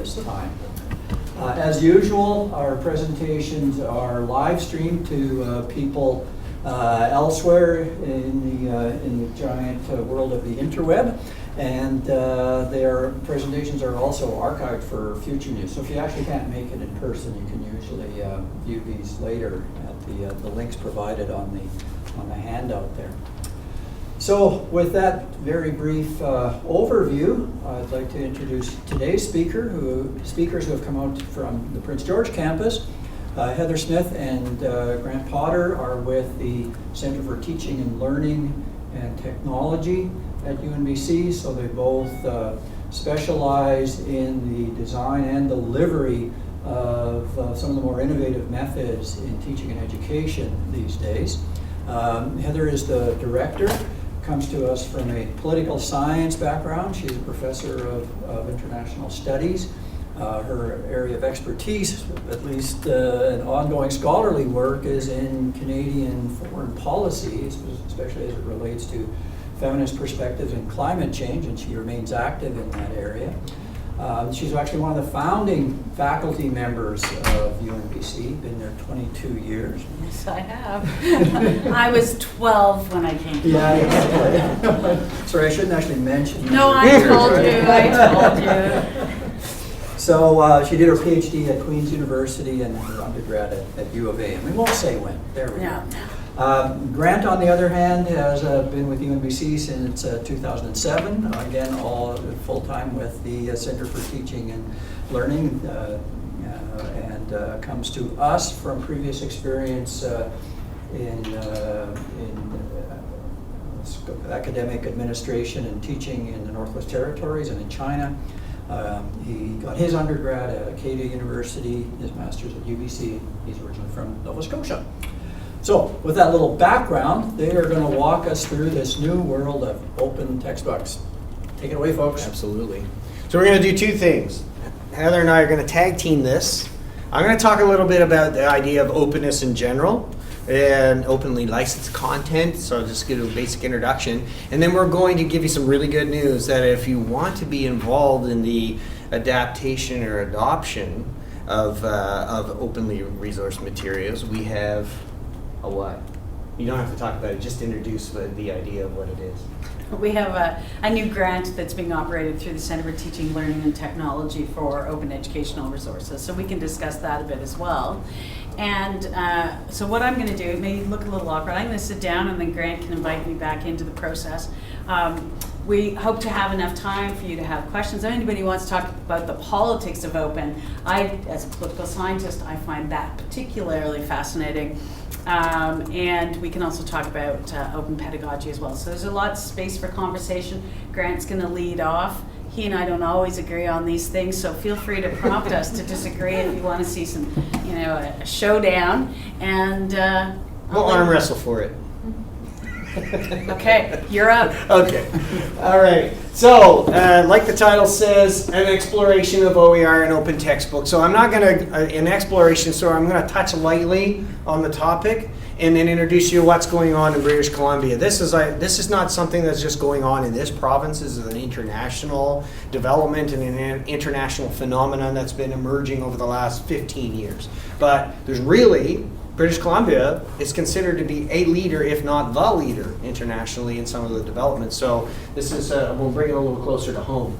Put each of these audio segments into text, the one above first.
this time. As usual, our presentations are live streamed to people elsewhere in the giant world of the interweb, and their presentations are also archived for future use. So if you actually can't make it in person, you can usually view these later at the links provided on the handout there. So with that very brief overview, I'd like to introduce today's speakers who have come out from the Prince George campus. Heather Smith and Grant Potter are with the Center for Teaching and Learning and Technology at UNBC, so they both specialize in the design and delivery of some of the more innovative methods in teaching and education these days. Heather is the director, comes to us from a political science background. She's a professor of international studies. Her area of expertise, at least an ongoing scholarly work, is in Canadian foreign policy, especially as it relates to feminist perspectives in climate change, and she remains active in that area. She's actually one of the founding faculty members of UNBC, been there 22 years. Yes, I have. I was 12 when I came to Yeah. Sorry, I shouldn't actually mention. No, I told you. So she did her PhD at Queen's University and her undergrad at U of A, and we won't say when. There we go. Grant, on the other hand, has been with UNBC since 2007. Again, all full-time with the Center for Teaching and Learning, and comes to us from previous experience in academic administration and teaching in the Northwest Territories and in China. He got his undergrad at Acadia University, his master's at UBC. He's originally from Nova Scotia. So with that little background, they are going to walk us through this new world of open textbooks. Take it away, folks. Absolutely. So we're going to do two things. Heather and I are going to tag team this. I'm going to talk a little bit about the idea of openness in general and openly licensed content, so I'll just give a basic introduction. And then we're going to give you some really good news that if you want to be involved in the adaptation or adoption of openly resourced materials, we have a what? You don't have to talk about it, just introduce the idea of what it is. We have a new grant that's being operated through the Center for Teaching, Learning and Technology for Open Educational Resources, so we can discuss that a bit as well. And so what I'm going to do, it may look a little awkward, I'm going to sit down and then Grant can invite me back into the process. We hope to have enough time for you to have questions. If anybody wants to talk about the politics of open, as a political scientist, I find that particularly fascinating. And we can also talk about open pedagogy as well. So there's a lot of space for conversation. Grant's going to lead off. He and I don't always agree on these things, so feel free to prompt us to disagree if you want to see some, a showdown. And we'll arm wrestle for it. Okay, you're up. Okay. All right. So, like the title says, an exploration of OER and open textbooks. So I'm not going to, an exploration, so I'm going to touch lightly on the topic and then introduce you to what's going on in British Columbia. This is not something that's just going on in this province. This is an international development and an international phenomenon that's been emerging over the last 15 years. But there's really, British Columbia is considered to be a leader, if not the leader, internationally in some of the developments. So this is, we'll bring it a little closer to home.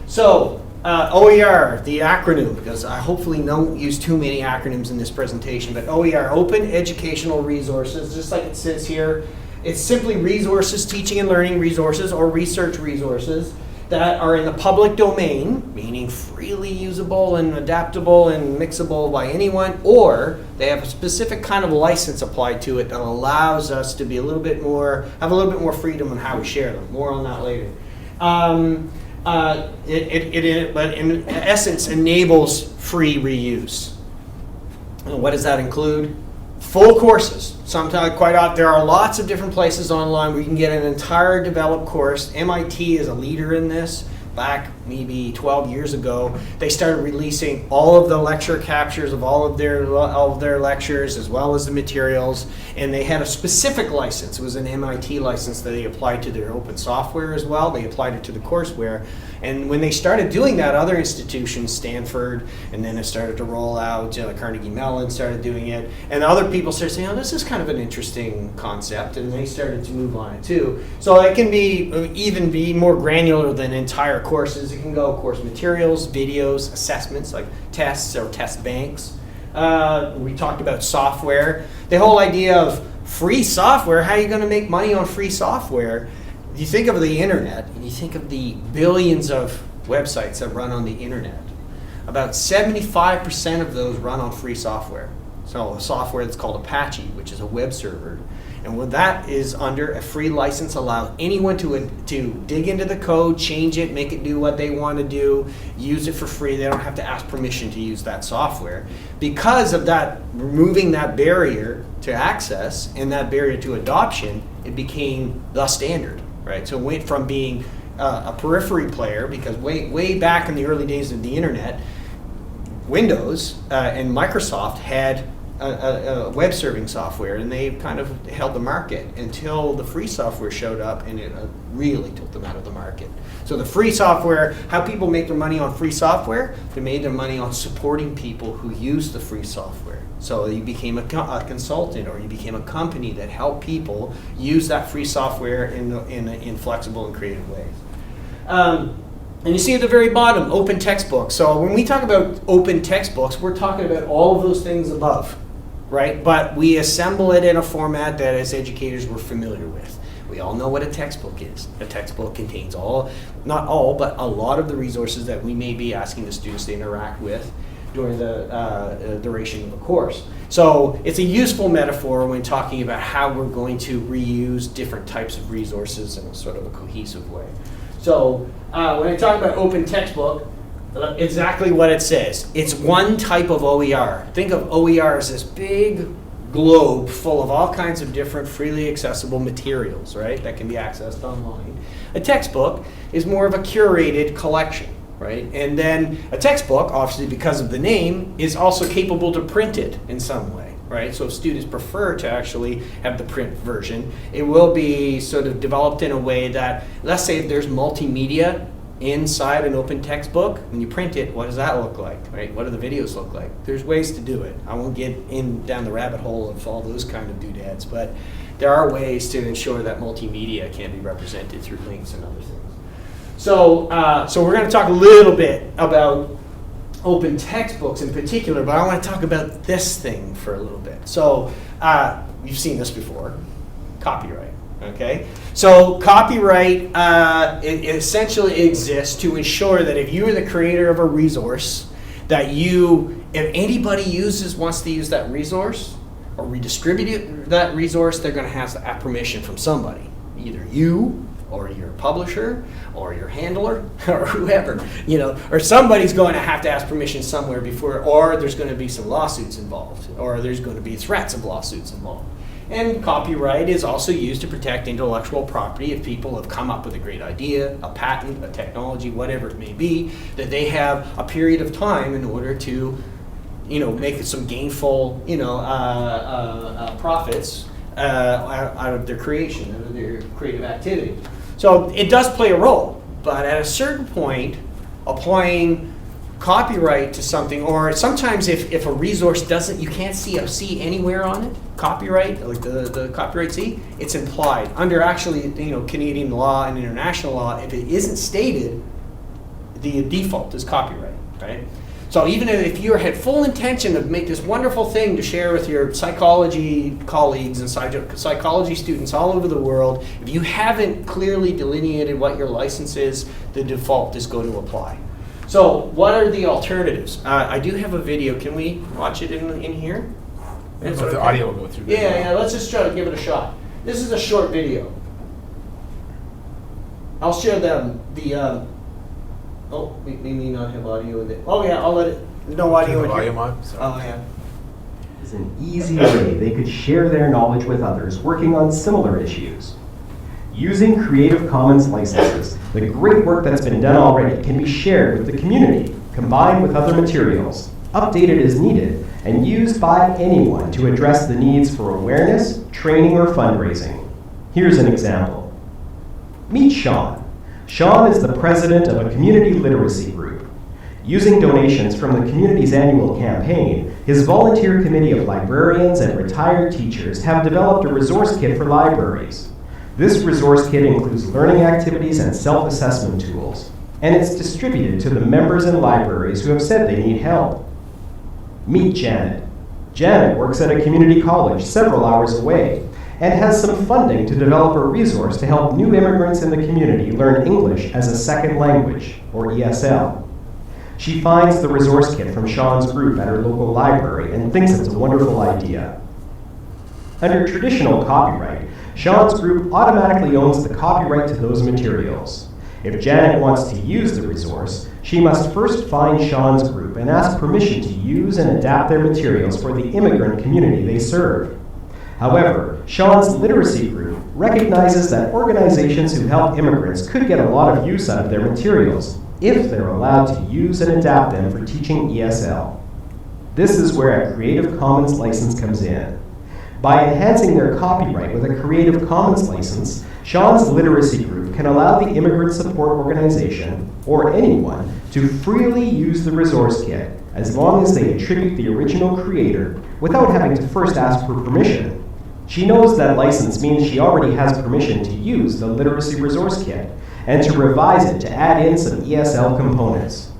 So OER, the acronym, because I hopefully don't use too many acronyms in this presentation, but OER, Open Educational Resources, just like it says here, it's simply resources, teaching and learning resources or research resources that are in the public domain, meaning freely usable and adaptable and mixable by anyone, or they have a specific kind of license applied to it that allows us to be have a little bit more freedom on how we share them. More on that later. But in essence enables free reuse. And what does that include? Full courses. Sometimes, quite often, there are lots of different places online where you can get an entire developed course. MIT is a leader in this. Back maybe 12 years ago, they started releasing all of the lecture captures of all of their lectures, as well as the materials, and they had a specific license. It was an MIT license that they applied to their open software as well. They applied it to the courseware. And when they started doing that, other institutions, Stanford, and then it started to roll out, Carnegie Mellon started doing it, and other people started saying, oh, this is kind of an interesting concept, and they started to move on it too. So it can even be more granular than entire courses. It can go course materials, videos, assessments like tests or test banks. We talked about software. The whole idea of free software, how are you going to make money on free software? You think of the internet, and you think of the billions of websites that run on the internet. About 75% of those run on free software. So a software that's called Apache, which is a web server. And when that is under a free license, allow anyone to dig into the code, change it, make it do what they want to do, use it for free. They don't have to ask permission to use that software. Because of that, removing that barrier to access and that barrier to adoption, it became the standard. Right, so it went from being a periphery player, because way back in the early days of the internet, Windows and Microsoft had a web serving software, and they kind of held the market until the free software showed up, and it really took them out of the market. So the free software, how people make their money on free software, they made their money on supporting people who use the free software. So you became a consultant, or you became a company that helped people use that free software in flexible and creative ways. And you see at the very bottom, open textbooks. So when we talk about open textbooks, we're talking about all of those things above, right? But we assemble it in a format that as educators we're familiar with. We all know what a textbook is. A textbook contains not all, but a lot of the resources that we may be asking the students to interact with during the duration of a course. So it's a useful metaphor when talking about how we're going to reuse different types of resources in a sort of a cohesive way. So when I talk about open textbook, exactly what it says. It's one type of OER. Think of OER as this big globe full of all kinds of different freely accessible materials, right, that can be accessed online. A textbook is more of a curated collection. Right? And then a textbook, obviously because of the name, is also capable to print it in some way. Right? So if students prefer to actually have the print version, it will be sort of developed in a way that, let's say if there's multimedia inside an open textbook, when you print it, what does that look like? Right? What do the videos look like? There's ways to do it. I won't get down the rabbit hole of all those kind of doodads, but there are ways to ensure that multimedia can be represented through links and other things. So we're going to talk a little bit about open textbooks in particular, but I want to talk about this thing for a little bit. So you've seen this before, copyright. Okay, so copyright it essentially exists to ensure that if you are the creator of a resource, that if anybody wants to use that resource or redistribute that resource, they're going to have to have permission from somebody, either you or your publisher, or your handler, or whoever, or somebody's going to have to ask permission somewhere before, or there's going to be some lawsuits involved, or there's going to be threats of lawsuits involved. And copyright is also used to protect intellectual property. If people have come up with a great idea, a patent, a technology, whatever it may be, that they have a period of time in order to, make some gainful, profits out of their creation, out of their creative activity. So it does play a role, but at a certain point, applying copyright to something, or sometimes if a resource you can't see a C anywhere on it, copyright, like the copyright C, it's implied. Under actually, Canadian law and international law, if it isn't stated, the default is copyright, right? So even if you had full intention of make this wonderful thing to share with your psychology colleagues and psychology students all over the world, if you haven't clearly delineated what your license is, the default is going to apply. So what are the alternatives? I do have a video. Can we watch it in here? The audio will go through. Yeah, let's just try to give it a shot. This is a short video. I'll share we may not have audio in it. Oh yeah, I'll let it. No audio in here. Volume on. Sorry. Oh yeah. Is an easy way they could share their knowledge with others working on similar issues. Using Creative Commons licenses, the great work that's been done already can be shared with the community, combined with other materials, updated as needed, and used by anyone to address the needs for awareness, training, or fundraising. Here's an example. Meet Sean. Sean is the president of a community literacy group. Using donations from the community's annual campaign, his volunteer committee of librarians and retired teachers have developed a resource kit for libraries. This resource kit includes learning activities and self-assessment tools, and it's distributed to the members and libraries who have said they need help. Meet Janet. Janet works at a community college several hours away and has some funding to develop a resource to help new immigrants in the community learn English as a second language, or ESL. She finds the resource kit from Sean's group at her local library and thinks it's a wonderful idea. Under traditional copyright, Sean's group automatically owns the copyright to those materials. If Janet wants to use the resource, she must first find Sean's group and ask permission to use and adapt their materials for the immigrant community they serve. However, Sean's literacy group recognizes that organizations who help immigrants could get a lot of use out of their materials if they're allowed to use and adapt them for teaching ESL. This is where a Creative Commons license comes in. By enhancing their copyright with a Creative Commons license, Sean's literacy group can allow the immigrant support organization, or anyone, to freely use the resource kit as long as they attribute the original creator without having to first ask for permission. She knows that license means she already has permission to use the literacy resource kit and to revise it to add in some ESL components.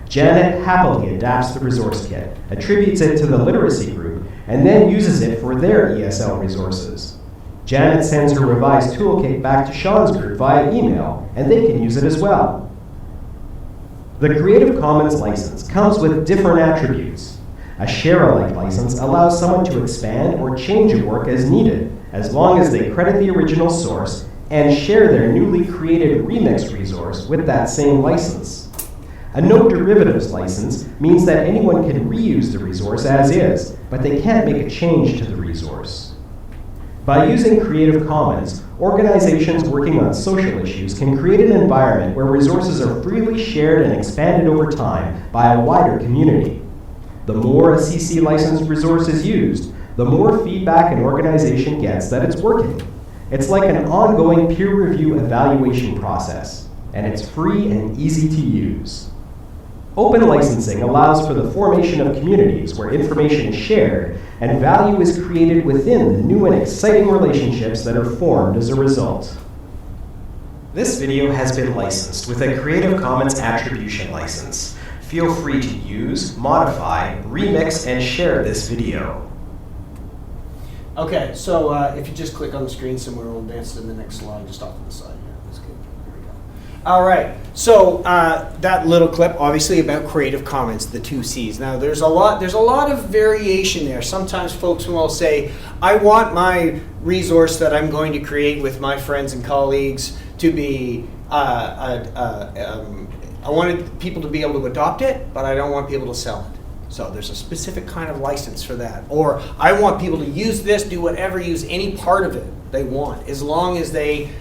Janet happily adapts the resource kit, attributes it to the literacy group, and then uses it for their ESL resources. Janet sends her revised toolkit back to Sean's group via email, and they can use it as well. The Creative Commons license comes with different attributes. A share-alike license allows someone to expand or change a work as needed, as long as they credit the original source and share their newly created remix resource with that same license. A no derivatives license means that anyone can reuse the resource as is, but they can't make a change to the resource. By using Creative Commons, organizations working on social issues can create an environment where resources are freely shared and expanded over time by a wider community. The more a CC licensed resource is used, the more feedback an organization gets that it's working. It's like an ongoing peer review evaluation process, and it's free and easy to use. Open licensing allows for the formation of communities where information is shared and value is created within the new and exciting relationships that are formed as a result. This video has been licensed with a Creative Commons Attribution license. Feel free to use, modify, remix, and share this video. Okay, so if you just click on the screen somewhere, we'll advance to the next slide, just off to the side. Yeah, that's good. There we go. All right, so that little clip, obviously about Creative Commons, the 2 C's. Now, there's a lot of variation there. Sometimes folks will say, I want my resource that I'm going to create with my friends and colleagues to be, I wanted people to be able to adopt it, but I don't want people to sell it. So there's a specific kind of license for that. Or I want people to use this, do whatever, use any part of it they want, as long as they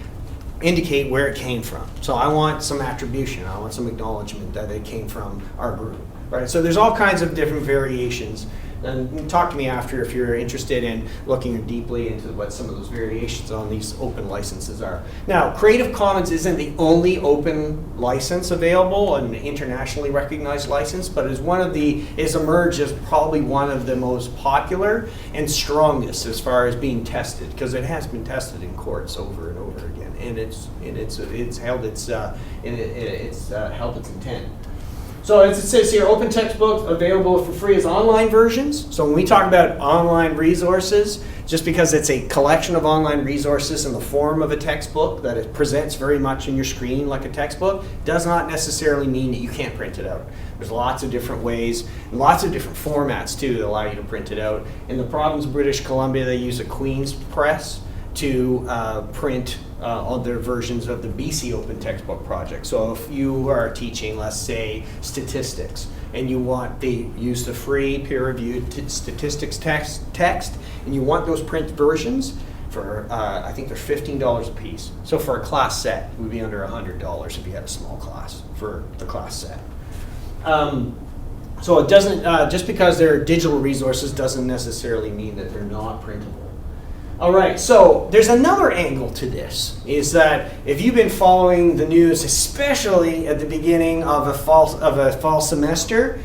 indicate where it came from. So I want some attribution. I want some acknowledgement that it came from our group. Right? So there's all kinds of different variations. And talk to me after if you're interested in looking deeply into what some of those variations on these open licenses are. Now, Creative Commons isn't the only open license available, an internationally recognized license, but is emerged as probably one of the most popular and strongest as far as being tested, because it has been tested in courts over and over again, and it's held its intent. So as it says here, open textbooks available for free as online versions. So when we talk about online resources, just because it's a collection of online resources in the form of a textbook that it presents very much in your screen like a textbook, does not necessarily mean that you can't print it out. There's lots of different ways, and lots of different formats too that allow you to print it out. In the province of British Columbia, they use a Queen's press to print other versions of the BC Open Textbook Project. So if you are teaching, let's say, statistics, and you want use the free peer-reviewed statistics text, and you want those print versions for, I think they're $15 a piece. So for a class set, it would be under $100 if you had a small class for the class set. So it doesn't, just because they're digital resources doesn't necessarily mean that they're not printable. All right, so there's another angle to this, is that if you've been following the news, especially at the beginning of a fall semester,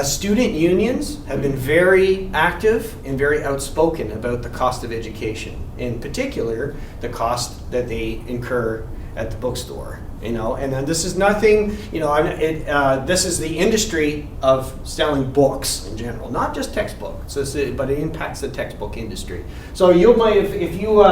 student unions have been very active and very outspoken about the cost of education, in particular, the cost that they incur at the bookstore. And then this is nothing, this is the industry of selling books in general, not just textbooks, but it impacts the textbook industry. So if you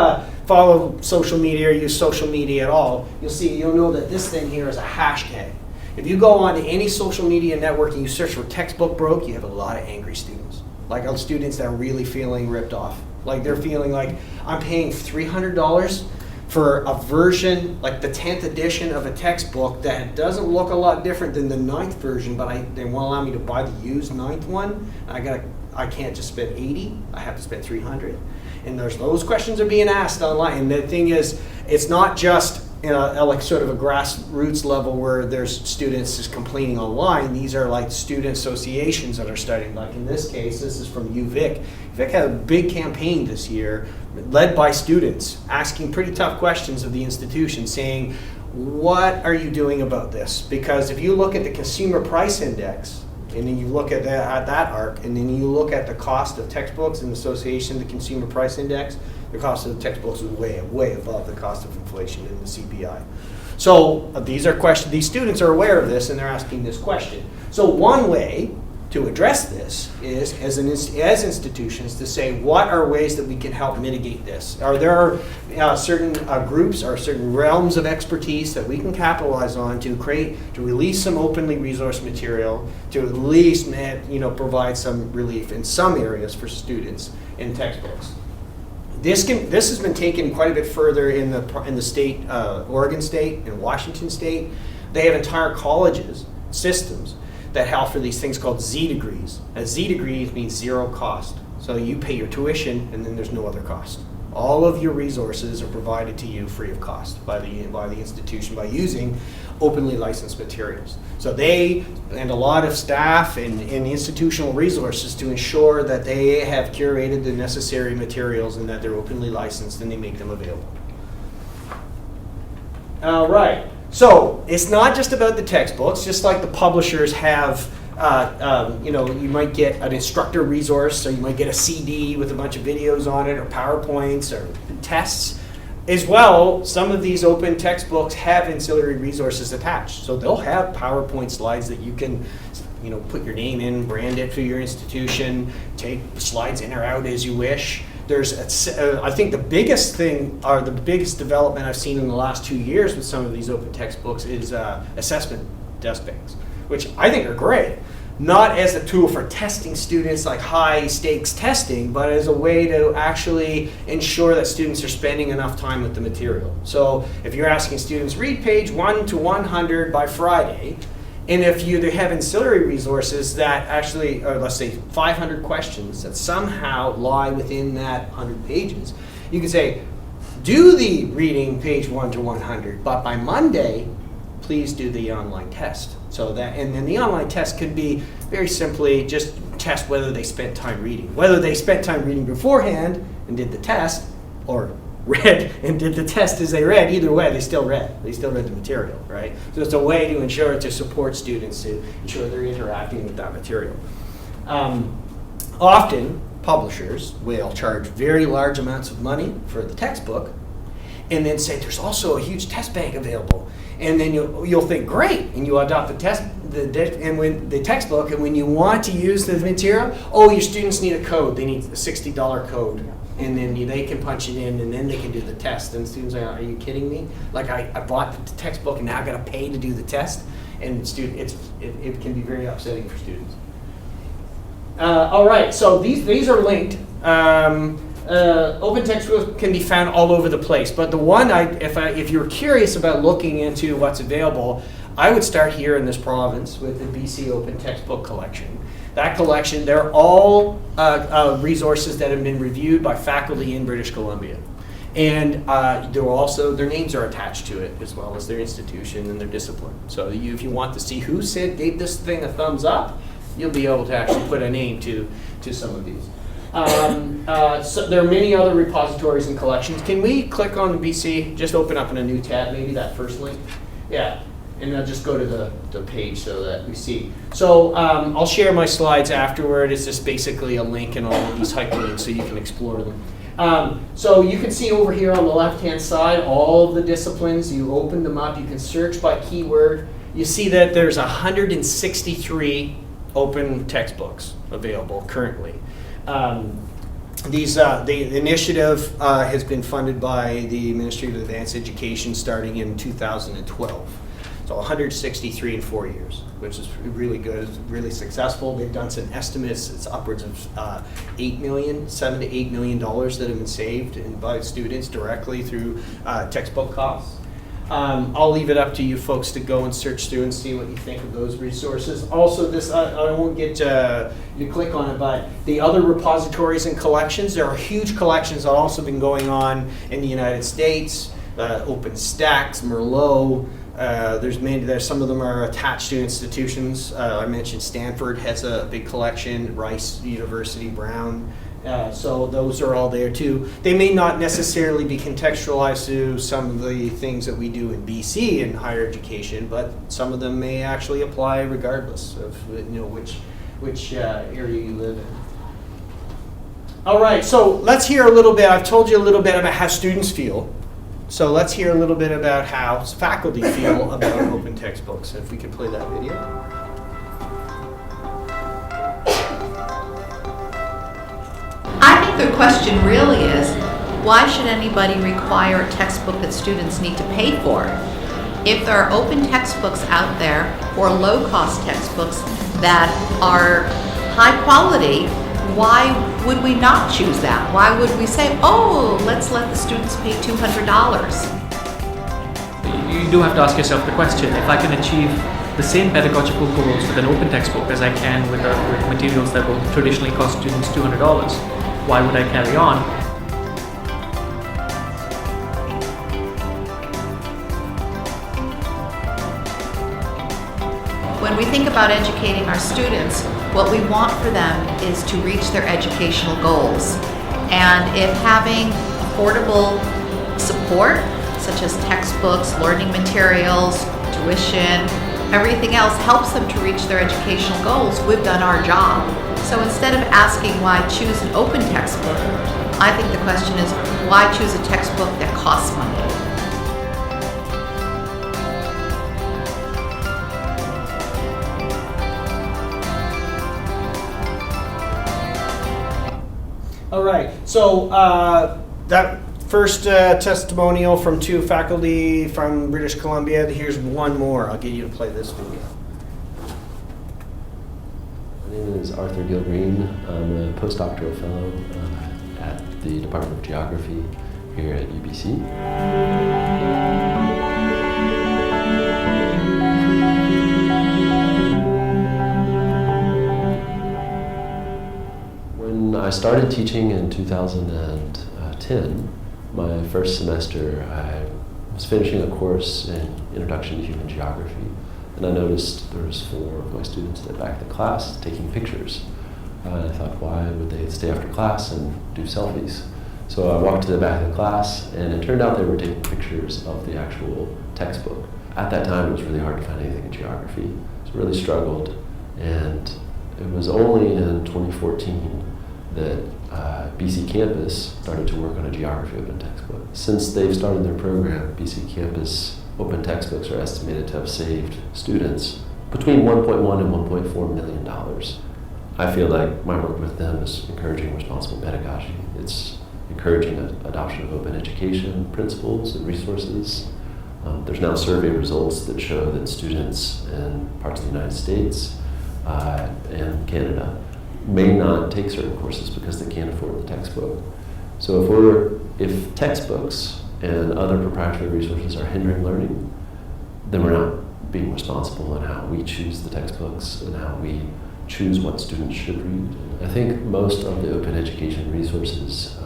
follow social media or use social media at all, you'll know that this thing here is a hashtag. If you go on to any social media network and you search for textbook broke, you have a lot of angry students. Like students that are really feeling ripped off. Like they're feeling like, I'm paying $300 for a version, like the 10th edition of a textbook that doesn't look a lot different than the 9th version, but they won't allow me to buy the used 9th one. I can't just spend $80, I have to spend $300. And those questions are being asked online. And the thing is, it's not just like sort of a grassroots level where there's students just complaining online. These are like student associations that are starting. Like in this case, this is from UVic. UVic had a big campaign this year led by students asking pretty tough questions of the institution, saying, what are you doing about this? Because if you look at the consumer price index, and then you look at that arc, and then you look at the cost of textbooks in association to the consumer price index, the cost of the textbooks is way above the cost of inflation in the CPI. So these students are aware of this, and they're asking this question. So one way to address this is, as institutions, to say, what are ways that we can help mitigate this? Are there certain groups or certain realms of expertise that we can capitalize on to release some openly resourced material, to at least provide some relief in some areas for students in textbooks? This has been taken quite a bit further in the state, Oregon State and Washington State. They have entire colleges, systems, that offer these things called Z degrees. A Z degree means zero cost. So you pay your tuition and then there's no other cost. All of your resources are provided to you free of cost by the institution by using openly licensed materials. So they and a lot of staff and institutional resources to ensure that they have curated the necessary materials and that they're openly licensed and they make them available. All right. So it's not just about the textbooks, just like the publishers have, you might get an instructor resource, so you might get a CD with a bunch of videos on it, or PowerPoints, or tests. As well, some of these open textbooks have ancillary resources attached. So they'll have PowerPoint slides that you can put your name in, brand it for your institution, take slides in or out as you wish. I think the biggest thing, or the biggest development I've seen in the last 2 years with some of these open textbooks is assessment test banks, which I think are great. Not as a tool for testing students, like high stakes testing, but as a way to actually ensure that students are spending enough time with the material. So if you're asking students, read page 1 to 100 by Friday, and if they have ancillary resources that actually, or let's say 500 questions that somehow lie within that 100 pages, you can say, do the reading page 1 to 100, but by Monday, please do the online test. And then the online test could be very simply just test whether they spent time reading. Whether they spent time reading beforehand and did the test, or read and did the test as they read, either way, they still read. They still read the material, right? So it's a way to support students, to ensure they're interacting with that material. Often, publishers will charge very large amounts of money for the textbook, and then say there's also a huge test bank available. And then you'll think, great, and you adopt the textbook, and when you want to use the material, your students need a code. They need a $60 code. And then they can punch it in, and then they can do the test. And students are like, are you kidding me? Like, I bought the textbook, and now I got to pay to do the test? And it can be very upsetting for students. All right, so these are linked. Open textbooks can be found all over the place, but the one, if you're curious about looking into what's available, I would start here in this province with the BC Open Textbook Collection. That collection, they're all resources that have been reviewed by faculty in British Columbia. And their names are attached to it, as well as their institution and their discipline. So if you want to see who gave this thing a thumbs up, you'll be able to actually put a name to some of these. So there are many other repositories and collections. Can we click on the BC? Just open up in a new tab, maybe that first link. Yeah, and I'll just go to the page so that we see. So I'll share my slides afterward. It's just basically a link and all of these hyperlinks so you can explore them. So you can see over here on the left-hand side all of the disciplines. You open them up. You can search by keyword. You see that there's 163 open textbooks available currently. The initiative has been funded by the Ministry of Advanced Education starting in 2012. So 163 in 4 years, which is really good, it's really successful. They've done some estimates. It's upwards of $7 to $8 million that have been saved by students directly through textbook costs. I'll leave it up to you folks to go and search through and see what you think of those resources. Also, this I won't get you to click on it, but the other repositories and collections, there are huge collections that have also been going on in the United States. OpenStax, Merlot. There's some of them are attached to institutions. I mentioned Stanford has a big collection, Rice University, Brown. So those are all there too. They may not necessarily be contextualized to some of the things that we do in BC in higher education, but some of them may actually apply regardless of which area you live in. All right, so let's hear a little bit. I've told you a little bit about how students feel. So let's hear a little bit about how faculty feel about open textbooks. If we could play that video. I think the question really is, why should anybody require a textbook that students need to pay for? If there are open textbooks out there or low-cost textbooks that are high quality, why would we not choose that? Why would we say, oh, let's let the students pay $200? You do have to ask yourself the question, if I can achieve the same pedagogical goals with an open textbook as I can with materials that will traditionally cost students $200, why would I carry on? When we think about educating our students, what we want for them is to reach their educational goals. And if having affordable support, such as textbooks, learning materials, tuition, everything else helps them to reach their educational goals, we've done our job. So instead of asking why choose an open textbook, I think the question is why choose a textbook that costs money? All right, so that first testimonial from two faculty from British Columbia. Here's one more. I'll get you to play this video. My name is Arthur Gill Green. I'm a postdoctoral fellow at the Department of Geography here at UBC. When I started teaching in 2010, my first semester, I was finishing a course in Introduction to Human Geography, and I noticed there was 4 of my students at the back of the class taking pictures. I thought, why would they stay after class and do selfies? So I walked to the back of the class, and it turned out they were taking pictures of the actual textbook. At that time, it was really hard to find anything in geography, so I really struggled. And it was only in 2014 that BC Campus started to work on a geography open textbook. Since they've started their program, BC Campus open textbooks are estimated to have saved students between $1.1 and $1.4 million. I feel like my work with them is encouraging responsible pedagogy. It's encouraging adoption of open education principles and resources. There's now survey results that show that students in parts of the United States and Canada may not take certain courses because they can't afford the textbook. So if textbooks and other proprietary resources are hindering learning, then we're not being responsible in how we choose the textbooks and how we choose what students should read. I think most of the open education resources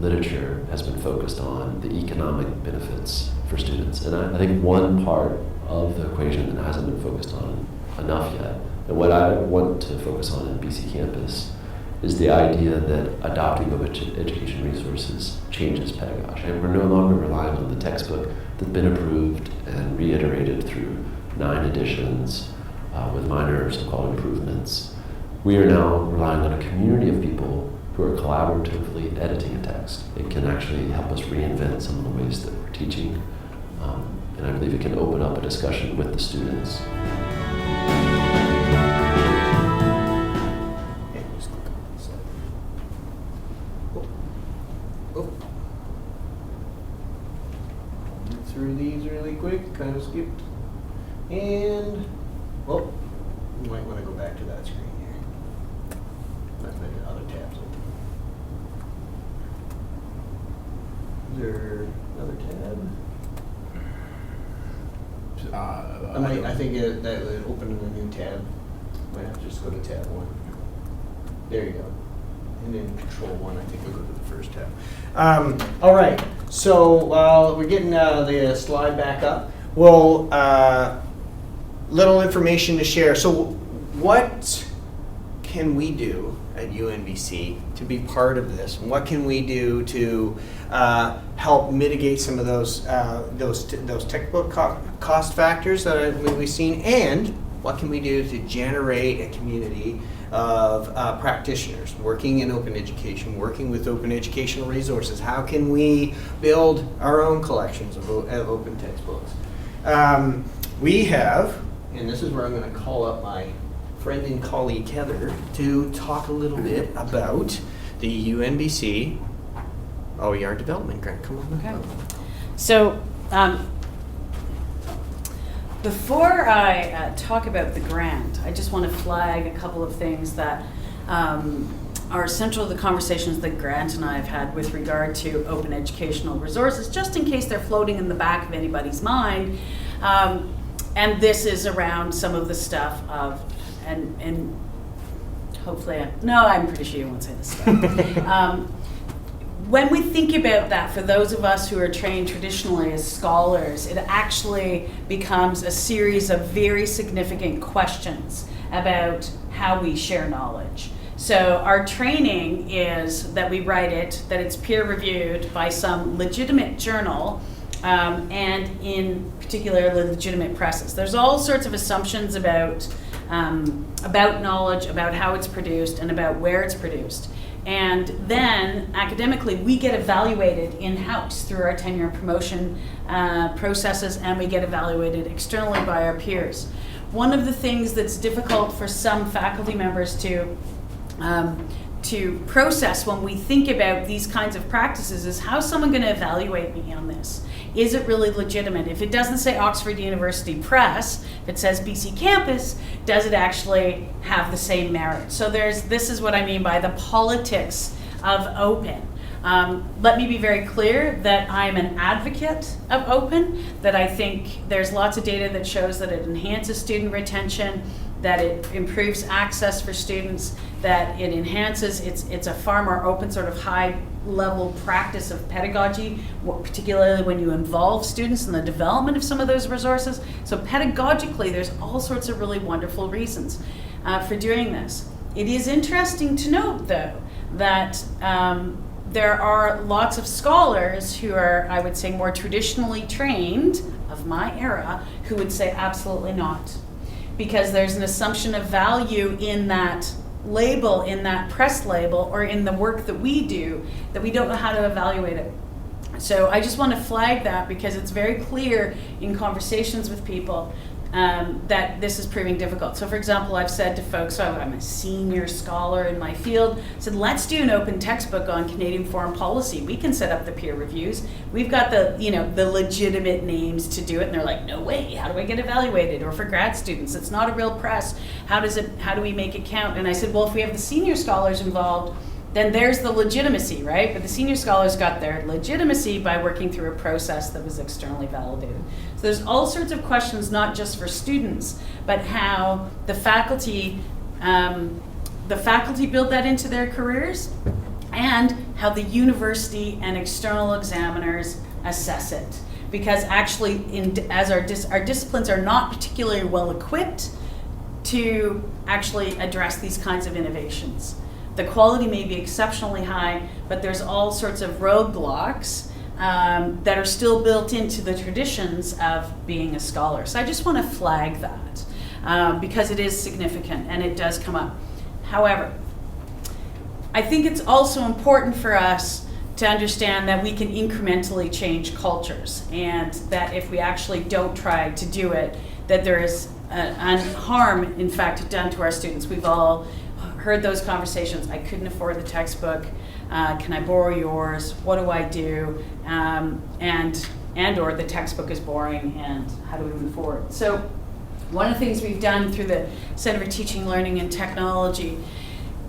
literature has been focused on the economic benefits for students. And I think one part of the equation that hasn't been focused on enough yet, and what I want to focus on in BC Campus, is the idea that adopting open education resources changes pedagogy. And we're no longer relying on the textbook that's been approved and reiterated through 9 editions with minor so-called improvements. We are now relying on a community of people who are collaboratively editing a text. It can actually help us reinvent some of the ways that we're teaching, and I believe it can open up a discussion with the students. Through these really quick, kind of skipped. And, well, you might want to go back to that screen here. I've got other tabs open. Is there another tab? I think that would open a new tab. Might have to just go to tab 1. There you go. And then control 1, I think we'll go to the first tab. All right, so while we're getting the slide back up, well, little information to share. So what can we do at UNBC to be part of this? And what can we do to help mitigate some of those textbook cost factors that we've seen? And what can we do to generate a community of practitioners working in open education, working with open educational resources? How can we build our own collections of open textbooks? We have, and this is where I'm going to call up my friend and colleague Heather to talk a little bit about the UNBC OER development grant. Come on. Okay. So, before I talk about the grant, I just want to flag a couple of things that are central to the conversations that Grant and I have had with regard to open educational resources, just in case they're floating in the back of anybody's mind. And this is around some of the stuff of, and hopefully, I'm pretty sure you won't say this stuff. When we think about that, for those of us who are trained traditionally as scholars, it actually becomes a series of very significant questions about how we share knowledge. So our training is that we write it, that it's peer reviewed by some legitimate journal, and in particular legitimate presses. There's all sorts of assumptions about knowledge, about how it's produced, and about where it's produced. And then academically, we get evaluated in-house through our tenure and promotion processes, and we get evaluated externally by our peers. One of the things that's difficult for some faculty members to process when we think about these kinds of practices is, how's someone going to evaluate me on this? Is it really legitimate? If it doesn't say Oxford University Press, if it says BC Campus, does it actually have the same merit? So this is what I mean by the politics of open. Let me be very clear that I'm an advocate of open, that I think there's lots of data that shows that it enhances student retention, that it improves access for students, that it enhances, it's a far more open sort of high level practice of pedagogy, particularly when you involve students in the development of some of those resources. So pedagogically, there's all sorts of really wonderful reasons for doing this. It is interesting to note, though, that there are lots of scholars who are, I would say, more traditionally trained of my era, who would say absolutely not. Because there's an assumption of value in that label, in that press label, or in the work that we do, that we don't know how to evaluate it. So I just want to flag that, because it's very clear in conversations with people that this is proving difficult. So for example, I've said to folks, so I'm a senior scholar in my field, I said, let's do an open textbook on Canadian foreign policy. We can set up the peer reviews. We've got the legitimate names to do it. And they're like, no way, how do I get evaluated? Or for grad students, it's not a real press. How do we make it count? And I said, well, if we have the senior scholars involved, then there's the legitimacy, right? But the senior scholars got their legitimacy by working through a process that was externally validated. So there's all sorts of questions, not just for students, but how the faculty the faculty build that into their careers, and how the university and external examiners assess it. Because actually, as our disciplines are not particularly well equipped to actually address these kinds of innovations. The quality may be exceptionally high, but there's all sorts of roadblocks that are still built into the traditions of being a scholar. So I just want to flag that because it is significant and it does come up. However, I think it's also important for us to understand that we can incrementally change cultures, and that if we actually don't try to do it, that there is harm, in fact, done to our students. We've all heard those conversations. I couldn't afford the textbook. Can I borrow yours? What do I do? And or the textbook is boring, and how do we move forward? So one of the things we've done through the Center for Teaching, Learning and Technology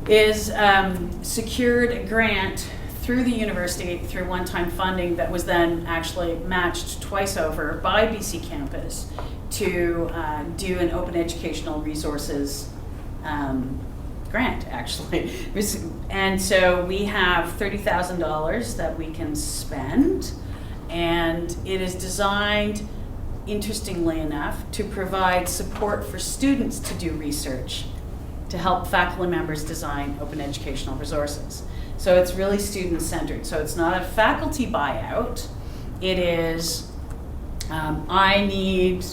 is secured a grant through the university through one-time funding that was then actually matched twice over by BC Campus to do an open educational resources grant, actually. And so we have $30,000 that we can spend, and it is designed, interestingly enough, to provide support for students to do research to help faculty members design open educational resources. So it's really student-centered. So it's not a faculty buyout. It is, I need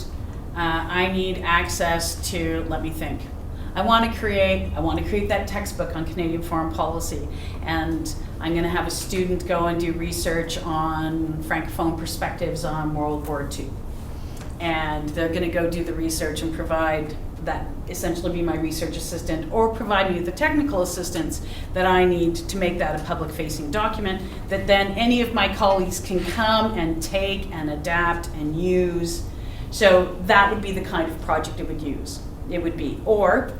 access to, let me think. I want to create that textbook on Canadian foreign policy, and I'm going to have a student go and do research on Francophone perspectives on World War II. And they're going to go do the research and provide that, essentially be my research assistant, or provide me with the technical assistance that I need to make that a public-facing document that then any of my colleagues can come and take and adapt and use. So that would be the kind of project it would be. Or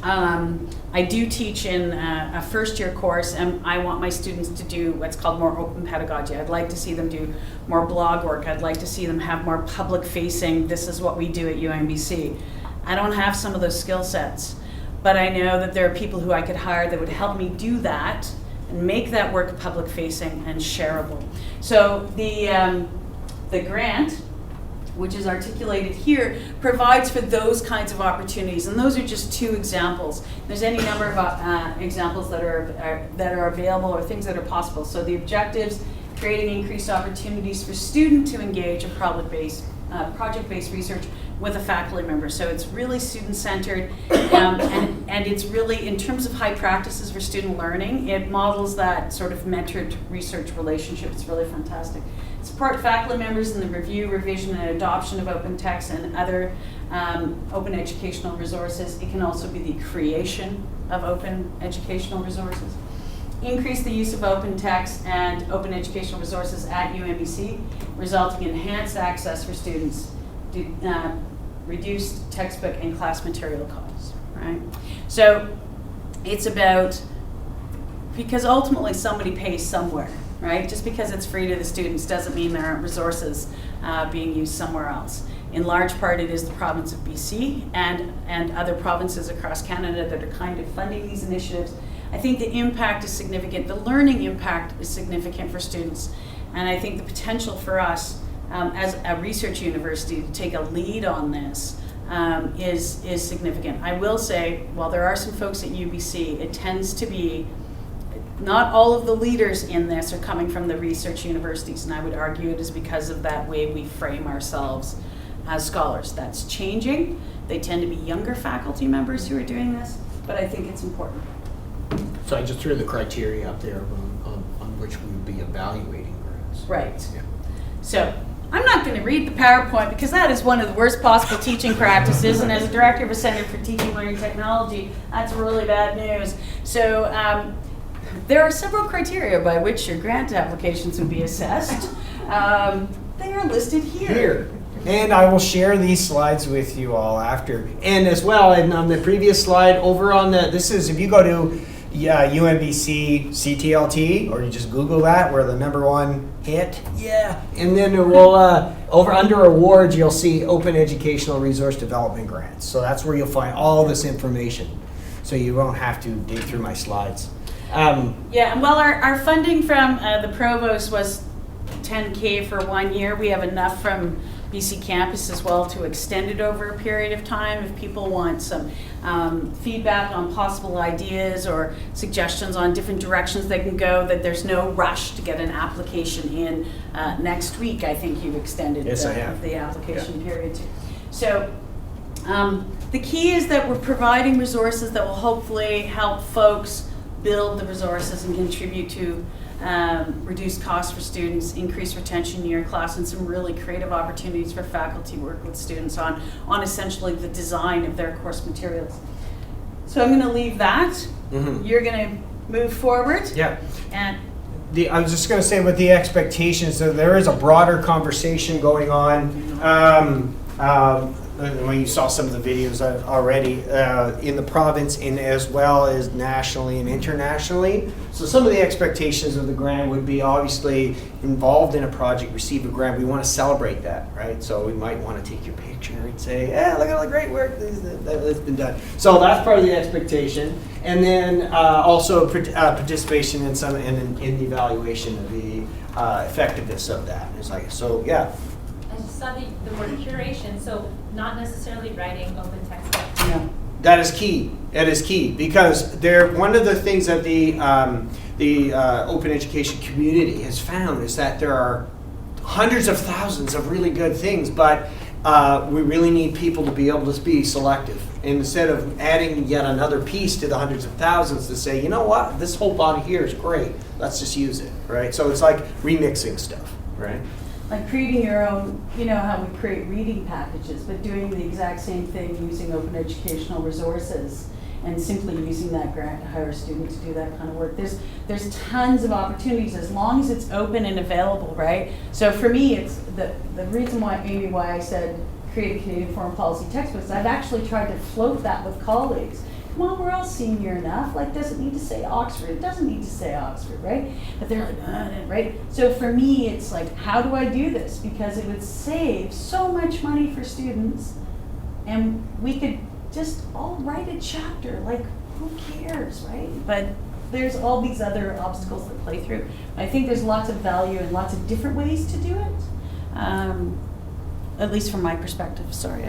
I do teach in a first-year course, and I want my students to do what's called more open pedagogy. I'd like to see them do more blog work. I'd like to see them have more public-facing, this is what we do at UNBC. I don't have some of those skill sets, but I know that there are people who I could hire that would help me do that and make that work public-facing and shareable. So the grant, which is articulated here, provides for those kinds of opportunities, and those are just two examples. There's any number of examples that are available or things that are possible. So the objectives: creating increased opportunities for students to engage in project-based research with a faculty member. So it's really student-centered, and it's really, in terms of high practices for student learning, it models that sort of mentored research relationship. It's really fantastic. Support faculty members in the review, revision, and adoption of open text and other open educational resources. It can also be the creation of open educational resources. Increase the use of open text and open educational resources at UNBC, resulting in enhanced access for students, reduced textbook and class material costs, right? So it's about, because ultimately somebody pays somewhere, right? Just because it's free to the students doesn't mean there aren't resources being used somewhere else. In large part, it is the province of BC and other provinces across Canada that are kind of funding these initiatives. I think the impact is significant. The learning impact is significant for students. And I think the potential for us as a research university to take a lead on this is significant. I will say, while there are some folks at UBC, it tends to be, not all of the leaders in this are coming from the research universities, and I would argue it is because of that way we frame ourselves as scholars. That's changing. They tend to be younger faculty members who are doing this, but I think it's important. So I just threw the criteria up there on which we would be evaluating grants. Right. Yeah. So I'm not going to read the PowerPoint because that is one of the worst possible teaching practices, and as a director of a Center for Teaching, Learning, Technology, that's really bad news. So there are several criteria by which your grant applications would be assessed. They are listed here. And I will share these slides with you all after. And as well, and on the previous slide, over on this is, if you go to UNBC CTLT, or you just Google that, we're the #1 hit. Yeah. And then we'll, over under awards, you'll see Open Educational Resource Development Grants. So that's where you'll find all this information. so you won't have to dig through my slides. Yeah, and well, our funding from the provost was $10K for 1 year. We have enough from BC Campus as well to extend it over a period of time if people want some feedback on possible ideas or suggestions on different directions they can go, that there's no rush to get an application in next week. I think you've extended Yes, I have. the application period too. So the key is that we're providing resources that will hopefully help folks build the resources and contribute to reduce costs for students, increase retention in your class, and some really creative opportunities for faculty to work with students on essentially the design of their course materials. So I'm going to leave that. Mm-hmm. You're going to move forward. Yeah. And I was just going to say with the expectations, so there is a broader conversation going on. When you saw some of the videos already in the province and as well as nationally and internationally. So some of the expectations of the grant would be obviously involved in a project, receive a grant. We want to celebrate that, right? So we might want to take your picture and say, yeah, look at all the great work that's been done. So that's part of the expectation. And then also participation in some in the evaluation of the effectiveness of that. It's like, so yeah. I just saw the word curation, so not necessarily writing open textbook. yeah. That is key. That is key because one of the things that the open education community has found is that there are hundreds of thousands of really good things, but we really need people to be able to be selective. And instead of adding yet another piece to the hundreds of thousands to say, you know what, this whole body here is great. Let's just use it, right? So it's like remixing stuff, right? Like creating your own, you know how we create reading packages, but doing the exact same thing using open educational resources and simply using that grant to hire students to do that kind of work. There's tons of opportunities as long as it's open and available, right? So for me, it's the reason why, Amy, why I said create a Canadian foreign policy textbook is I've actually tried to float that with colleagues. Come on, we're all senior enough. Like, does it need to say Oxford? It doesn't need to say Oxford, right? But they're like, right? So for me, it's like, how do I do this? Because it would save so much money for students, and we could just all write a chapter. Like, who cares, right? But there's all these other obstacles that play through. I think there's lots of value and lots of different ways to do it, at least from my perspective. Sorry.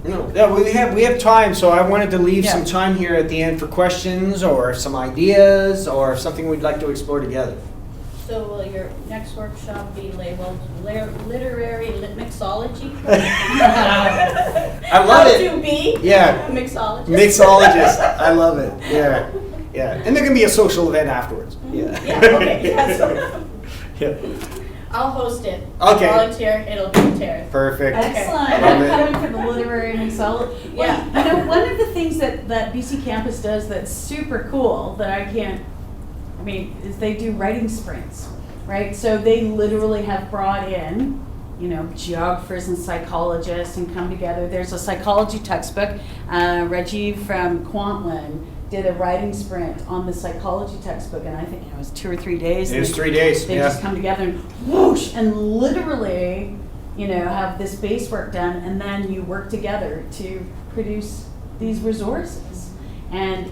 No, yeah, we have time, so I wanted to leave Yeah. some time here at the end for questions or some ideas or something we'd like to explore together. So will your next workshop be labeled literary mixology? I love it. How to be Yeah. a mixologist. Mixologist. I love it. Yeah. Yeah. And there can be a social event afterwards. Yeah. Yeah, okay, yes. Yeah. I'll host it. Okay. Volunteer, it'll be Tara. Perfect. Excellent. Love I'm it. coming for the literary mixology. Yeah. Well, you know, one of the things that BC Campus does that's super cool that is they do writing sprints, right? So they literally have brought in, geographers and psychologists and come together. There's a psychology textbook. Rajiv from Kwantlen did a writing sprint on the psychology textbook, and I think it was 2 or 3 days. It was 3 days. They just come together and whoosh, and literally, have this base work done, and then you work together to produce these resources. And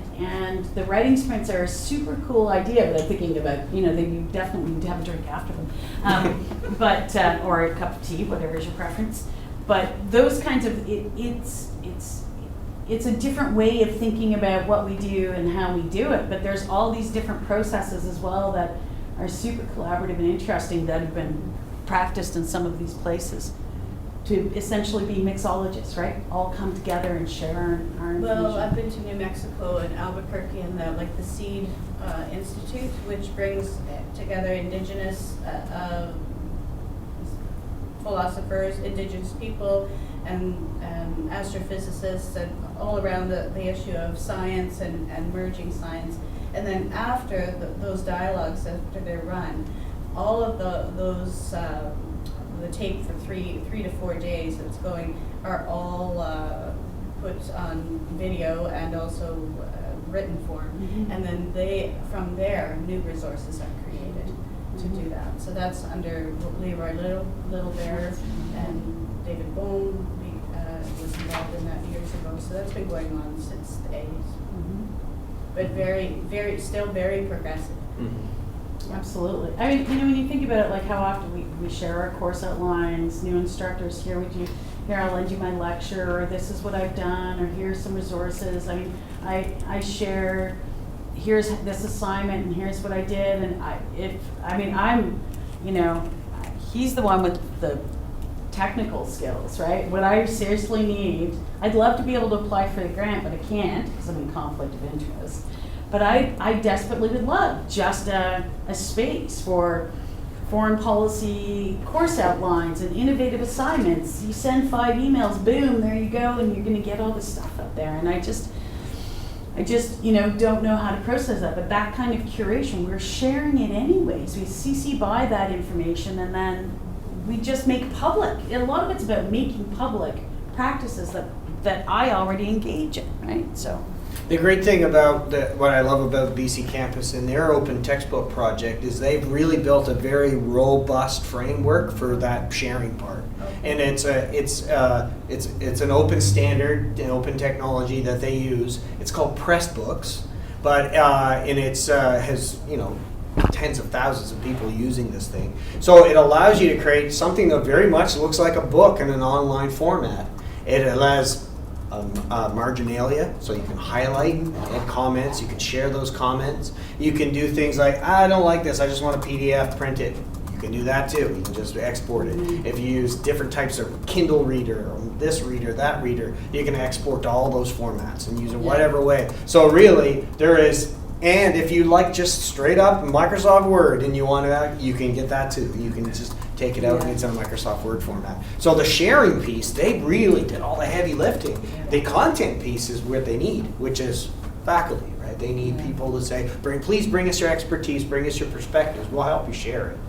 the writing sprints are a super cool idea, but I'm thinking about, you definitely need to have a drink after them, or a cup of tea, whatever is your preference. But those kinds of, it's a different way of thinking about what we do and how we do it, but there's all these different processes as well that are super collaborative and interesting that have been practiced in some of these places to essentially be mixologists, right? All come together and share our information. Well, I've been to New Mexico and Albuquerque and the SEED Institute, which brings together indigenous philosophers, indigenous people, and astrophysicists, and all around the issue of science and merging science. And then after those dialogues, after they're run, all of those the tape for 3 to 4 days that's going are all put on video and also written form. Mm-hmm. And then from there, new resources are created to do that. So that's under Leroy Little Bear, and David Bohm was involved in that years ago. So that's been going on since the 80s. Mm-hmm. but still very progressive. Absolutely. I mean, when you think about it, like how often we share our course outlines, new instructors, here I'll lend you my lecture, or this is what I've done, or here's some resources. I mean, I share, here's this assignment, and here's what I did, and he's the one with the technical skills, right? What I seriously need, I'd love to be able to apply for the grant, but I can't because I'm in conflict of interest. But I desperately would love just a space for foreign policy course outlines and innovative assignments. You send 5 emails, boom, there you go, and you're going to get all this stuff up there. And I just don't know how to process that. But that kind of curation, we're sharing it anyways. We CC by that information, and then we just make public. A lot of it's about making public practices that I already engage in, right? So. The great thing about what I love about BC Campus and their open textbook project is they've really built a very robust framework for that sharing part. And it's an open standard, an open technology that they use. It's called Pressbooks, but and it's has tens of thousands of people using this thing. So it allows you to create something that very much looks like a book in an online format. It allows marginalia, so you can highlight and add comments. You can share those comments. You can do things like, I don't like this, I just want a PDF, print it. You can do that too. You can just export it. If you use different types of Kindle reader, or this reader, that reader, you can export to all those formats and use it whatever way. So really, there is, and if you like just straight up Microsoft Word and you want to, you can get that too. You can just take it out and it's in a Microsoft Word format. So the sharing piece, they really did all the heavy lifting. The content piece is what they need, which is faculty, right? They need people to say, please bring us your expertise, bring us your perspectives. We'll help you share it.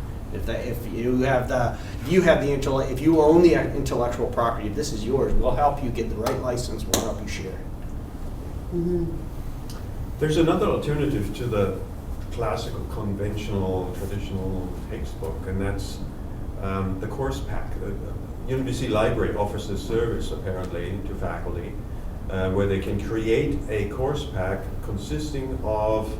If you own the intellectual property, if this is yours, we'll help you get the right license. We'll help you share it. There's another alternative to the classical, conventional, traditional textbook, and that's the course pack. The UNBC library offers this service apparently to faculty where they can create a course pack consisting of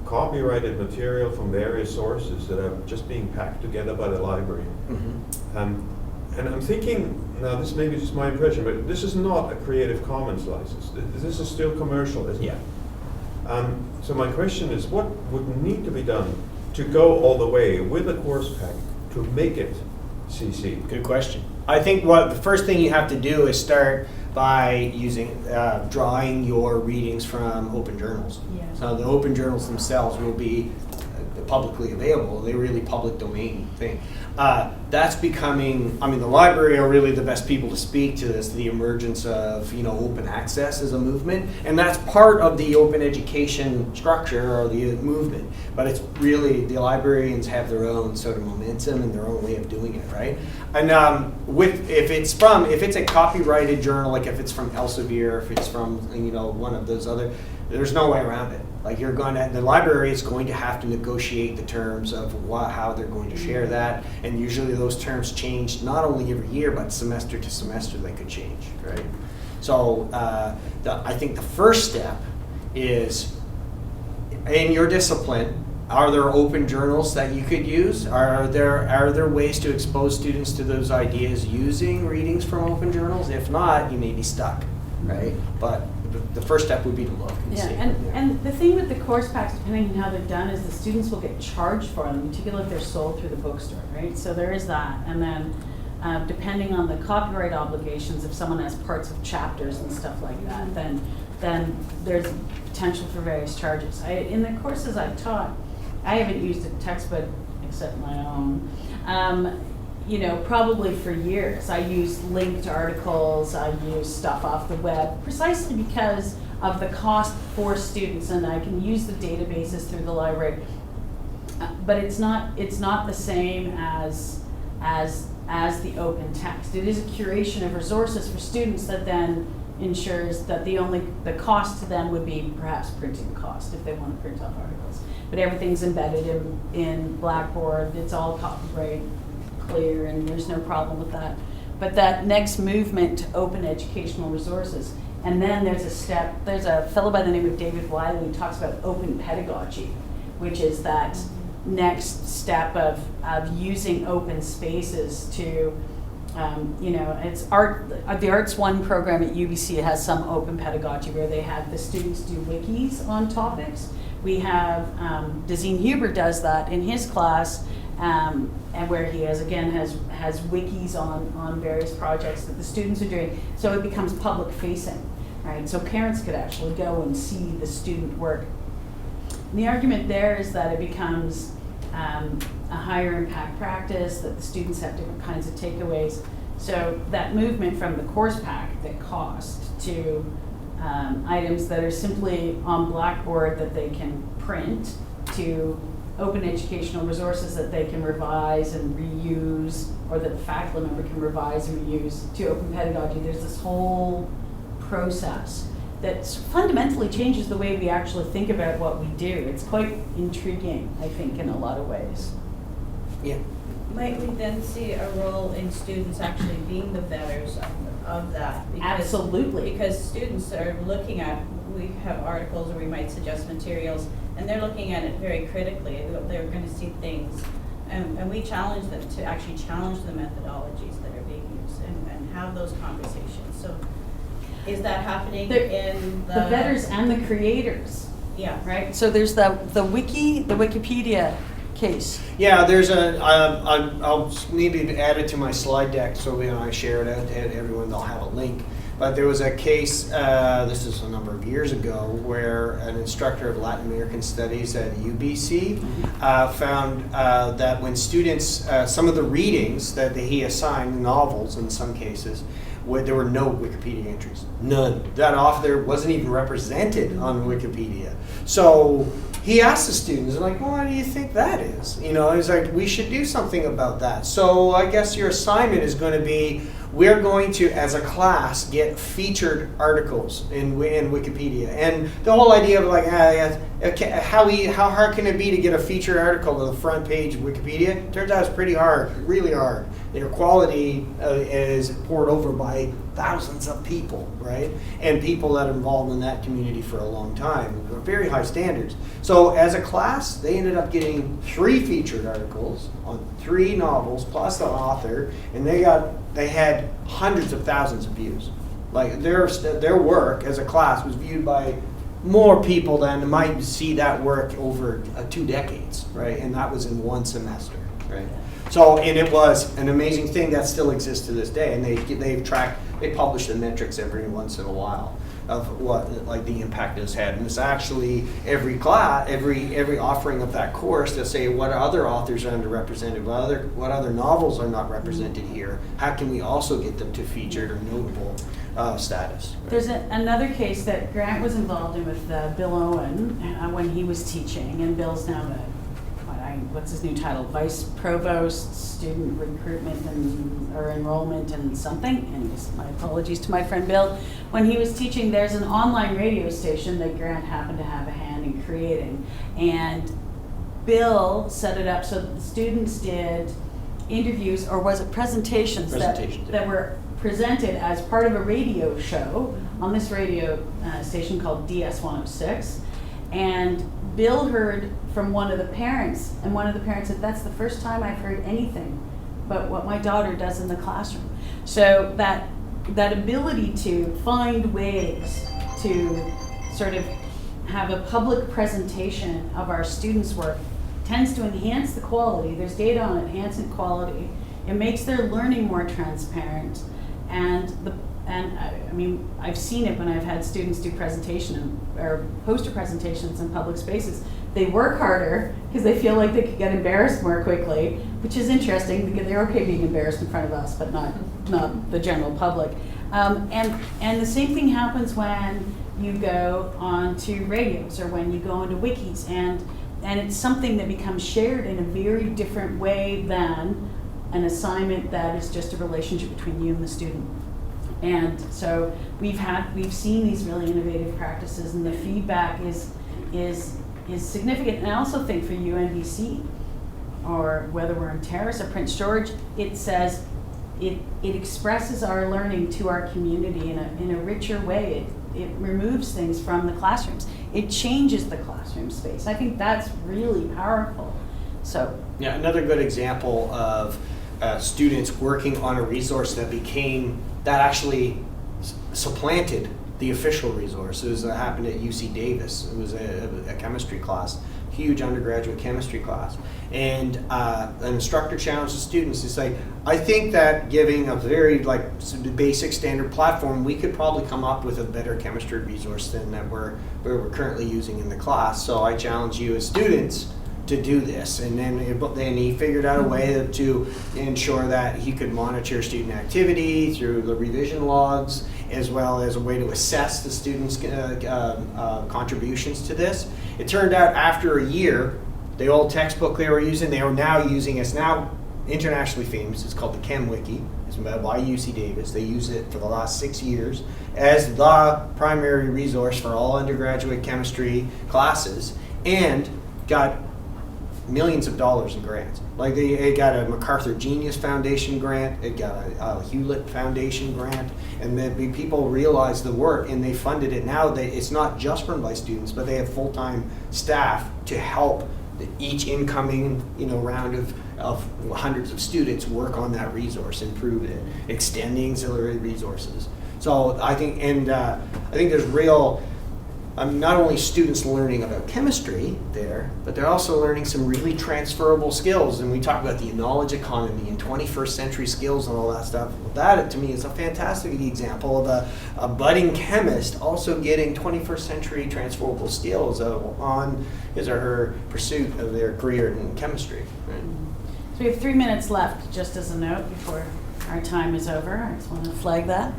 copyrighted material from various sources that are just being packed together by the library. And I'm thinking, now this may be just my impression, but this is not a Creative Commons license. This is still commercial, isn't it? So my question is, what would need to be done to go all the way with a course pack to make it CC? Good question. I think the first thing you have to do is start by drawing your readings from open journals. So the open journals themselves will be publicly available. They're really public domain thing. That's becoming, the library are really the best people to speak to this, the emergence of, open access as a movement. And that's part of the open education structure or the movement. But it's really, the librarians have their own sort of momentum and their own way of doing it, right? And if it's a copyrighted journal, like if it's from Elsevier, if it's from, one of those other, there's no way around it. Like the library is going to have to negotiate the terms of how they're going to share that, and usually those terms change not only every year, but semester to semester they could change, right? So I think the first step is, in your discipline, are there open journals that you could use? Are there ways to expose students to those ideas using readings from open journals? If not, you may be stuck, right? But the first step would be to look and see. And the thing with the course packs, depending on how they're done, is the students will get charged for them, particularly if they're sold through the bookstore, right? So there is that. And then depending on the copyright obligations, if someone has parts of chapters and stuff like that, then there's potential for various charges. In the courses I've taught, I haven't used a textbook except my own. Probably for years. I used linked articles, I used stuff off the web, precisely because of the cost for students, and I can use the databases through the library. But it's not the same as the open text. It is a curation of resources for students that then ensures that the cost to them would be perhaps printing cost if they want to print off articles. But everything's embedded in Blackboard. It's all copyright clear, and there's no problem with that. But that next movement to open educational resources, And then there's a fellow by the name of David Wiley who talks about open pedagogy, which is that next step of using open spaces to, it's art. The Arts 1 program at UBC has some open pedagogy where they have the students do wikis on topics. We have, Dazine Huber does that in his class, and where he has wikis on various projects that the students are doing. So it becomes public facing, right? So parents could actually go and see the student work. And the argument there is that it becomes a higher impact practice, that the students have different kinds of takeaways. So that movement from the course pack that cost to items that are simply on Blackboard that they can print, to open educational resources that they can revise and reuse, or that the faculty member can revise and reuse, to open pedagogy. There's this whole process that fundamentally changes the way we actually think about what we do. It's quite intriguing, I think, in a lot of ways. Yeah. Might we then see a role in students actually being the betters of that? Absolutely. Because students are looking at, we have articles or we might suggest materials, and they're looking at it very critically. They're going to see things, and we challenge them to actually challenge the methodologies that are being used and have those conversations. So is that happening in the betters and the creators? Yeah. Right? So there's the Wikipedia case. Yeah, there's I'll maybe add it to my slide deck so when I share it out to everyone, they'll have a link. But there was a case, this is a number of years ago, where an instructor of Latin American studies at UBC found that when students, some of the readings that he assigned, novels in some cases, there were no Wikipedia entries, none. That author wasn't even represented on Wikipedia. So he asked the students, like, well, what do you think that is? He's like, we should do something about that. So I guess your assignment is going to be, we're going to, as a class, get featured articles in Wikipedia. And the whole idea of like, how hard can it be to get a featured article to the front page of Wikipedia? Turns out it's pretty hard, really hard. Their quality is poured over by thousands of people, right? And people that are involved in that community for a long time. Very high standards. So as a class, they ended up getting 3 featured articles on 3 novels plus the author, and they had hundreds of thousands of views. Like their work as a class was viewed by more people than might see that work over 2 decades, right? And that was in 1 semester, right? So, and it was an amazing thing that still exists to this day, and they publish the metrics every once in a while of what the impact it's had. And it's actually every offering of that course to say what other authors are underrepresented, what other novels are not represented here. How can we also get them to featured or notable status? Right? There's another case that Grant was involved in with Bill Owen when he was teaching, and Bill's now what's his new title? Vice Provost, Student Recruitment or Enrollment and something. Anyways, my apologies to my friend Bill. When he was teaching, there's an online radio station that Grant happened to have a hand in creating. And Bill set it up so that the students did interviews, or was it presentations that were presented as part of a radio show on this radio station called DS 106. And Bill heard from one of the parents, and one of the parents said, that's the first time I've heard anything but what my daughter does in the classroom. So that ability to find ways to sort of have a public presentation of our students' work tends to enhance the quality. There's data on enhancing quality. It makes their learning more transparent, and I mean, I've seen it when I've had students do presentation or poster presentations in public spaces. They work harder because they feel like they could get embarrassed more quickly, which is interesting because they're okay being embarrassed in front of us, but not the general public. And the same thing happens when you go onto radios or when you go onto wikis, and it's something that becomes shared in a very different way than an assignment that is just a relationship between you and the student. And so we've seen these really innovative practices, and the feedback is significant. And I also think for UNBC, or whether we're in Terrace or Prince George, it says it expresses our learning to our community in a richer way. It removes things from the classrooms. It changes the classroom space. I think that's really powerful. So yeah, another good example of students working on a resource that actually supplanted the official resource. It happened at UC Davis. It was a chemistry class, huge undergraduate chemistry class. And an instructor challenged the students to say, I think that giving a very basic standard platform, we could probably come up with a better chemistry resource than that we're currently using in the class. So I challenge you as students to do this. And then he figured out a way to ensure that he could monitor student activity through the revision logs, as well as a way to assess the students' contributions to this. It turned out after a year, the old textbook they are now using, is now internationally famous. It's called the ChemWiki. It's made by UC Davis. They use it for the last 6 years as the primary resource for all undergraduate chemistry classes, and got millions of dollars in grants. It got a MacArthur Genius Foundation grant, it got a Hewlett Foundation grant, and then people realized the work and they funded it. Now it's not just run by students, but they have full-time staff to help each incoming round of hundreds of students work on that resource, improve it, extend the auxiliary resources. So I think there's real. Not only students learning about chemistry there, but they're also learning some really transferable skills. And we talk about the knowledge economy and 21st century skills and all that stuff. That, to me, is a fantastic example of a budding chemist also getting 21st century transferable skills on his or her pursuit of their career in chemistry. Right? So we have 3 minutes left, just as a note, before our time is over. I just want to flag that.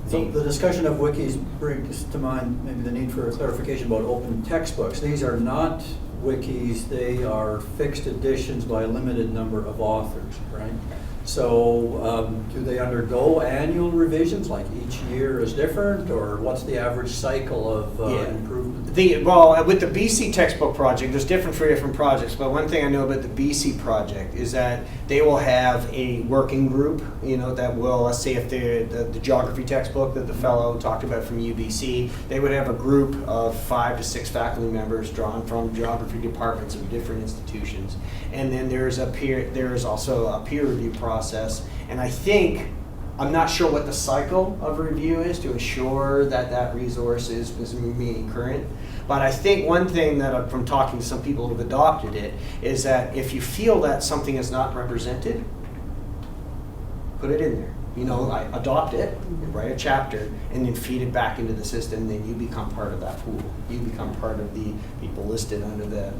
So the discussion of wikis brings to mind maybe the need for a clarification about open textbooks. These are not wikis, they are fixed editions by a limited number of authors, right? So do they undergo annual revisions, like each year is different, or what's the average cycle of improvement? With the BC textbook project, there's different for different projects, but one thing I know about the BC project is that they will have a working group, that will, let's say if the geography textbook that the fellow talked about from UBC, they would have a group of 5 to 6 faculty members drawn from geography departments of different institutions. And then there's also a peer review process. And I'm not sure what the cycle of review is to ensure that resource is remaining current. But I think one thing that from talking to some people who have adopted it is that if you feel that something is not represented, put it in there. Adopt it, write a chapter, and then feed it back into the system. Then you become part of that pool. You become part of the people listed under the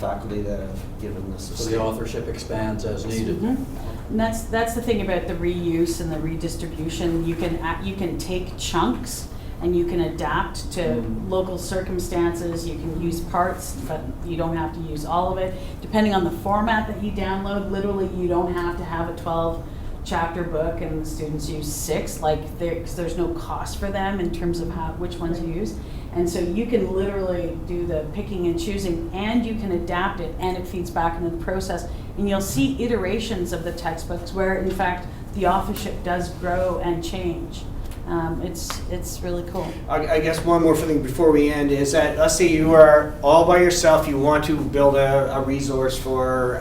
faculty that have given this. So the authorship expands as needed. And that's the thing about the reuse and the redistribution. You can take chunks and you can adapt to local circumstances. You can use parts, but you don't have to use all of it. Depending on the format that you download, literally you don't have to have a 12-chapter book and the students use 6, because there's no cost for them in terms of which ones you use. And so you can literally do the picking and choosing, and you can adapt it, and it feeds back into the process. And you'll see iterations of the textbooks where, in fact, the authorship does grow and change. It's really cool. I guess one more thing before we end is that, let's say you are all by yourself, you want to build a resource for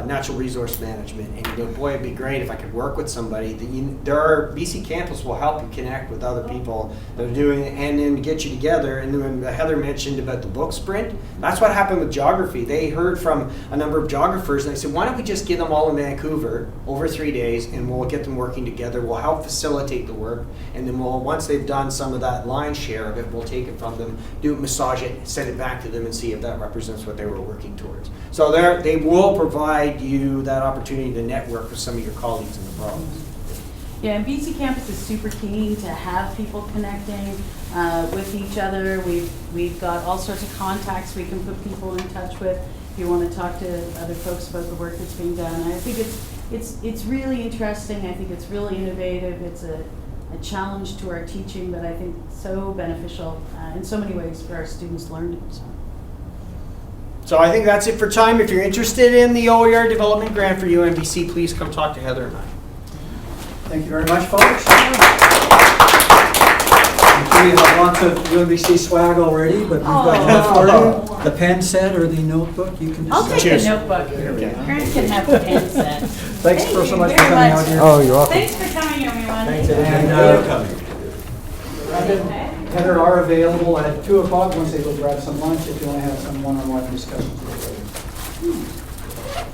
natural resource management, and you go, boy, it'd be great if I could work with somebody. BC Campus will help you connect with other people that are doing it, and then get you together. And then Heather mentioned about the book sprint, that's what happened with geography. They heard from a number of geographers, and they said, why don't we just get them all in Vancouver over 3 days, and we'll get them working together. We'll help facilitate the work. And then once they've done some of that line share of it, we'll take it from them, massage it, send it back to them, and see if that represents what they were working towards. So they will provide you that opportunity to network with some of your colleagues in the province. Yeah, and BC Campus is super keen to have people connecting with each other. We've got all sorts of contacts we can put people in touch with if you want to talk to other folks about the work that's being done. I think it's really interesting. I think it's really innovative. It's a challenge to our teaching, but I think so beneficial in so many ways for our students' learning. So I think that's it for time. If you're interested in the OER development grant for UNBC, please come talk to Heather and I. Thank you very much, folks. I'm sure you have lots of UNBC swag already, but we've got that for you. The pen set or the notebook, you can I'll just. take Cheers. the notebook. Grant can have the pen set. Thanks Thank for so you much for very coming much. out here. Oh, you're welcome. Thanks for coming, everyone. Thanks, And Brandon, Heather are available at 2 o'clock once they go grab some lunch if you want to have some one-on-one discussions with them.